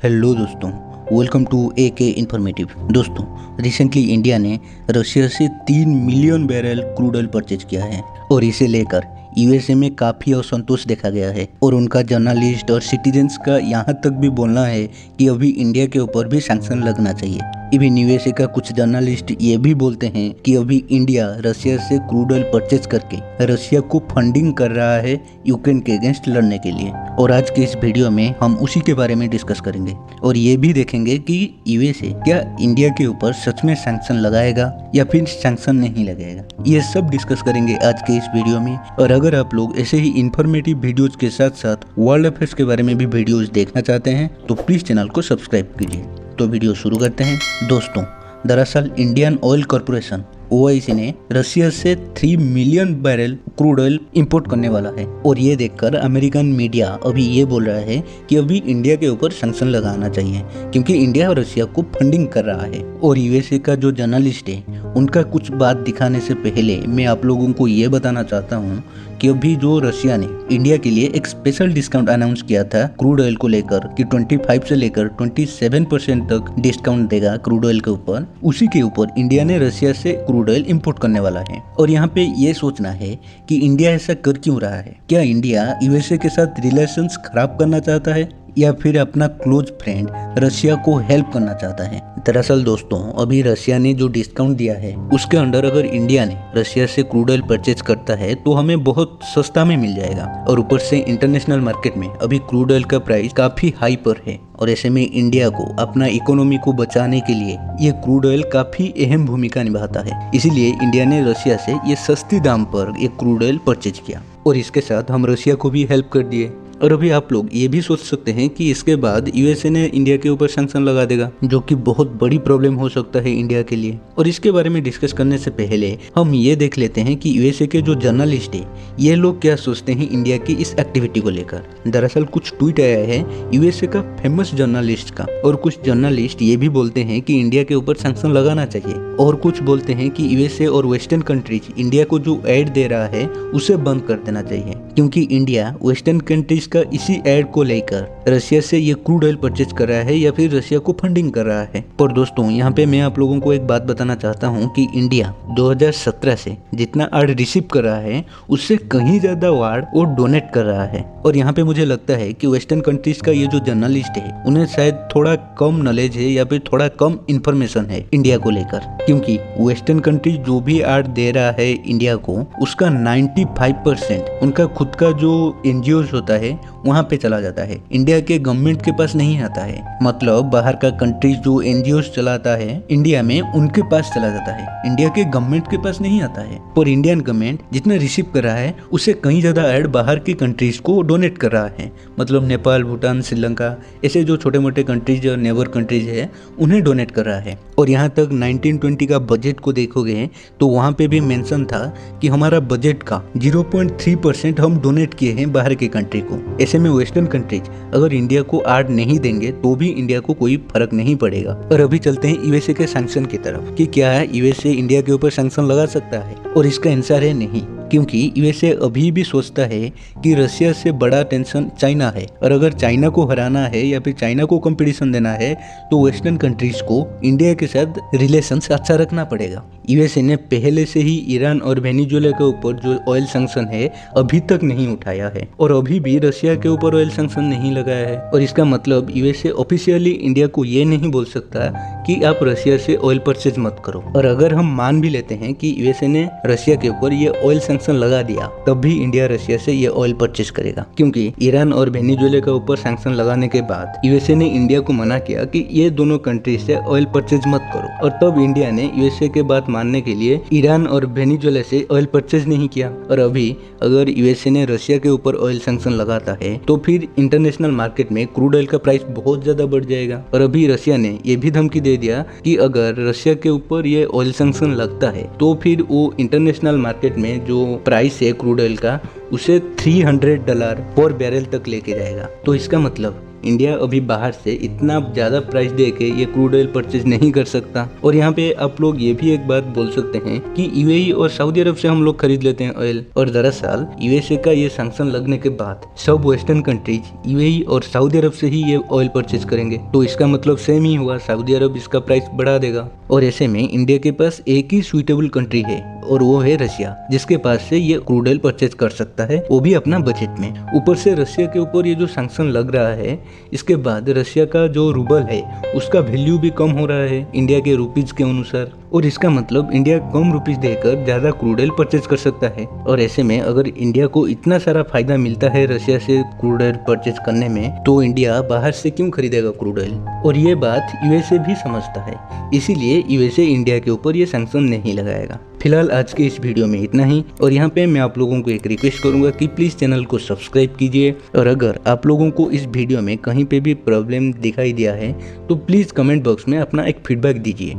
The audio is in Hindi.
हेलो दोस्तों, वेलकम टू AK इन्फॉर्मेटिव। दोस्तों, रिसेंटली इंडिया ने रशिया से 3 million barrel crude oil purchase किया है और इसे लेकर USA में काफ़ी असंतोष देखा गया है और उनका जर्नलिस्ट और सिटीजन्स का यहाँ तक भी बोलना है कि अभी इंडिया के ऊपर भी सैंक्शन लगना चाहिए। इवन USA का कुछ जर्नलिस्ट ये भी बोलते हैं कि अभी इंडिया रशिया से क्रूड ऑयल परचेज करके रशिया को फंडिंग कर रहा है यूक्रेन के अगेंस्ट लड़ने के लिए। और आज के इस वीडियो में हम उसी के बारे में डिस्कस करेंगे और ये भी देखेंगे कि USA क्या इंडिया के ऊपर सच में सैंक्शन लगाएगा या फिर सैंक्शन नहीं लगाएगा। ये सब डिस्कस करेंगे आज के इस वीडियो में। और अगर आप लोग ऐसे ही इन्फॉर्मेटिव वीडियोज के साथ साथ वर्ल्ड अफेयर्स के बारे में भी वीडियोज देखना चाहते हैं तो प्लीज चैनल को सब्सक्राइब कीजिए। तो वीडियो शुरू करते हैं। दोस्तों, दरअसल इंडियन ऑयल कॉरपोरेशन OIC ने रशिया से 3 million barrel crude oil import करने वाला है और ये देखकर अमेरिकन मीडिया अभी ये बोल रहा है कि अभी इंडिया के ऊपर सैंक्शन लगाना चाहिए क्योंकि इंडिया रशिया को फंडिंग कर रहा है। और USA का जो जर्नलिस्ट है उनका कुछ बात दिखाने से पहले मैं आप लोगों को ये बताना चाहता हूँ कि अभी जो रशिया ने इंडिया के लिए एक स्पेशल डिस्काउंट अनाउंस किया था क्रूड ऑयल को लेकर कि 25 से लेकर 27% तक डिस्काउंट देगा क्रूड ऑयल के ऊपर, उसी के ऊपर इंडिया ने रशिया से क्रूड ऑयल इंपोर्ट करने वाला है। और यहाँ पे ये सोचना है कि इंडिया ऐसा कर क्यों रहा है। क्या इंडिया USA के साथ रिलेशंस खराब करना चाहता है या फिर अपना क्लोज फ्रेंड रशिया को हेल्प करना चाहता है। दरअसल दोस्तों, अभी रशिया ने जो डिस्काउंट दिया है उसके अंडर अगर इंडिया ने रशिया से क्रूड ऑयल परचेज करता है तो हमें बहुत सस्ता में मिल जाएगा। और ऊपर से इंटरनेशनल मार्केट में अभी क्रूड ऑयल का प्राइस काफी हाई पर है और ऐसे में इंडिया को अपना इकोनॉमी को बचाने के लिए ये क्रूड ऑयल काफी अहम भूमिका निभाता है। इसीलिए इंडिया ने रशिया से ये सस्ती दाम पर ये क्रूड ऑयल परचेज किया और इसके साथ हम रशिया को भी हेल्प कर दिए। और अभी आप लोग ये भी सोच सकते हैं कि इसके बाद USA ने इंडिया के ऊपर सैंक्शन लगा देगा, जो कि बहुत बड़ी प्रॉब्लम हो सकता है इंडिया के लिए। और इसके बारे में डिस्कस करने से पहले हम ये देख लेते हैं कि USA के जो जर्नलिस्ट है ये लोग क्या सोचते हैं इंडिया की इस एक्टिविटी को लेकर। दरअसल कुछ ट्वीट आया है USA का फेमस जर्नलिस्ट का और कुछ जर्नलिस्ट ये भी बोलते हैं कि इंडिया के ऊपर सैंक्शन लगाना चाहिए और कुछ बोलते हैं कि USA और वेस्टर्न कंट्रीज इंडिया को जो एड दे रहा है उसे बंद कर देना चाहिए क्योंकि इंडिया वेस्टर्न कंट्रीज का इसी एड को लेकर रशिया से ये क्रूड ऑयल परचेज कर रहा है या फिर रशिया को फंडिंग कर रहा है। पर दोस्तों, यहाँ पे मैं आप लोगों को एक बात बताना चाहता हूँ कि इंडिया 2017 से जितना आर्ड रिसीव कर रहा है उससे कहीं ज्यादा आर्ड वो डोनेट कर रहा है। और यहाँ पे मुझे लगता है कि वेस्टर्न कंट्रीज का ये जो जर्नलिस्ट है उन्हें शायद थोड़ा कम नॉलेज है या फिर थोड़ा कम इंफॉर्मेशन है इंडिया को लेकर, क्योंकि वेस्टर्न कंट्रीज जो भी आर्ड दे रहा है इंडिया को उसका 95% उनका खुद का जो NGOs होता है वहाँ पे चला जाता है, इंडिया के गवर्नमेंट के पास नहीं आता है। मतलब बाहर का कंट्रीज जो NGOs चलाता है इंडिया में उनके पास चला जाता है, इंडिया के गवर्नमेंट के पास नहीं आता है। पर इंडियन गवर्नमेंट जितना रिसीव कर रहा है उससे कहीं ज्यादा एड बाहर की कंट्रीज को डोनेट कर रहा है। मतलब नेपाल, भूटान, श्रीलंका ऐसे जो छोटे मोटे कंट्रीज और नेबर कंट्रीज है उन्हें डोनेट कर रहा है। और यहाँ तक 1920 का बजट को देखोगे तो वहाँ पे भी मेंशन था कि हमारा बजट का 0.3% हम डोनेट किए हैं बाहर के कंट्री को। ऐसे में वेस्टर्न कंट्रीज अगर इंडिया को आर्ड नहीं देंगे तो भी इंडिया को कोई फर्क नहीं पड़ेगा। और अभी चलते हैं USA के सैंक्शन की तरफ कि क्या है USA इंडिया के ऊपर सैंक्शन लगा सकता है। और इसका आंसर है नहीं, क्योंकि USA अभी भी सोचता है कि रशिया से बड़ा टेंशन चाइना है और अगर चाइना को हराना है या फिर चाइना को कंपटीशन देना है तो वेस्टर्न कंट्रीज को इंडिया के साथ रिलेशंस अच्छा रखना पड़ेगा। USA ने पहले से ही ईरान और वेनेजुएला के ऊपर जो ऑयल सैंक्शन है अभी तक नहीं उठाया है और अभी भी रशिया के ऊपर ऑयल सैंक्शन नहीं लगाया है। और इसका मतलब USA ऑफिशियली इंडिया को ये नहीं बोल सकता कि आप रशिया से ऑयल परचेज मत करो। और अगर हम मान भी लेते हैं कि USA ने रशिया के ऊपर ये ऑयल सैंक्शन लगा दिया तब भी इंडिया रशिया से ये ऑयल परचेज करेगा, क्योंकि ईरान और वेनेजुएला के ऊपर सैंक्शन लगाने के बाद USA ने इंडिया को मना किया कि ये दोनों कंट्री से ऑयल परचेज मत करो। और तब इंडिया ने USA के बात मानने के लिए ईरान और वेनेजुएला से ऑयल परचेज नहीं किया। और अभी अगर USA ने रशिया के ऊपर ऑयल सैंक्शन लगाता है तो फिर इंटरनेशनल मार्केट में क्रूड ऑयल का प्राइस बहुत ज्यादा बढ़ जाएगा। और अभी रशिया ने ये भी धमकी दे दिया कि अगर रशिया के ऊपर ये ऑयल सैंक्शन लगता है तो फिर वो इंटरनेशनल मार्केट में जो प्राइस है क्रूड ऑयल का उसे $300 पर बैरल तक लेके जाएगा। तो इसका मतलब इंडिया अभी बाहर से इतना ज़्यादा प्राइस दे के ये क्रूड ऑयल परचेज नहीं कर सकता। और यहाँ पे आप लोग ये भी एक बात बोल सकते हैं कि यूएई और सऊदी अरब से हम लोग खरीद लेते हैं ऑयल, और दरअसल यूएसए का ये सैंक्शन लगने के बाद सब वेस्टर्न कंट्रीज यूएई और सऊदी अरब से ही ये ऑयल परचेज करेंगे। तो इसका मतलब सेम ही हुआ, सऊदी अरब इसका प्राइस बढ़ा देगा। और ऐसे में इंडिया के पास एक ही सुइटेबल कंट्री है और वो है रशिया, जिसके पास से ये क्रूड ऑयल परचेज कर सकता है, वो भी अपना बजट में। ऊपर से रशिया के ऊपर ये जो सैंक्शन लग रहा है, इसके बाद रशिया का जो रूबल है उसका वैल्यू भी कम हो रहा है इंडिया के रुपीज के अनुसार, और इसका मतलब इंडिया कम रुपीज देकर ज्यादा क्रूड ऑयल परचेज कर सकता है। और ऐसे में अगर इंडिया को इतना सारा फायदा मिलता है रशिया से क्रूड ऑयल परचेज करने में, तो इंडिया बाहर से क्यों खरीदेगा क्रूड ऑयल। और ये बात यूएसए भी समझता है, इसीलिए यूएसए इंडिया के ऊपर ये सैंक्शन नहीं लगाएगा। फिलहाल आज के इस वीडियो में इतना ही, और यहाँ पे मैं आप लोगों को एक रिक्वेस्ट करूंगा कि प्लीज़ चैनल को सब्सक्राइब कीजिए, और अगर आप लोगों को इस वीडियो में कहीं पे भी प्रॉब्लम दिखाई दिया है तो प्लीज़ कमेंट बॉक्स में अपना एक फीडबैक दीजिए।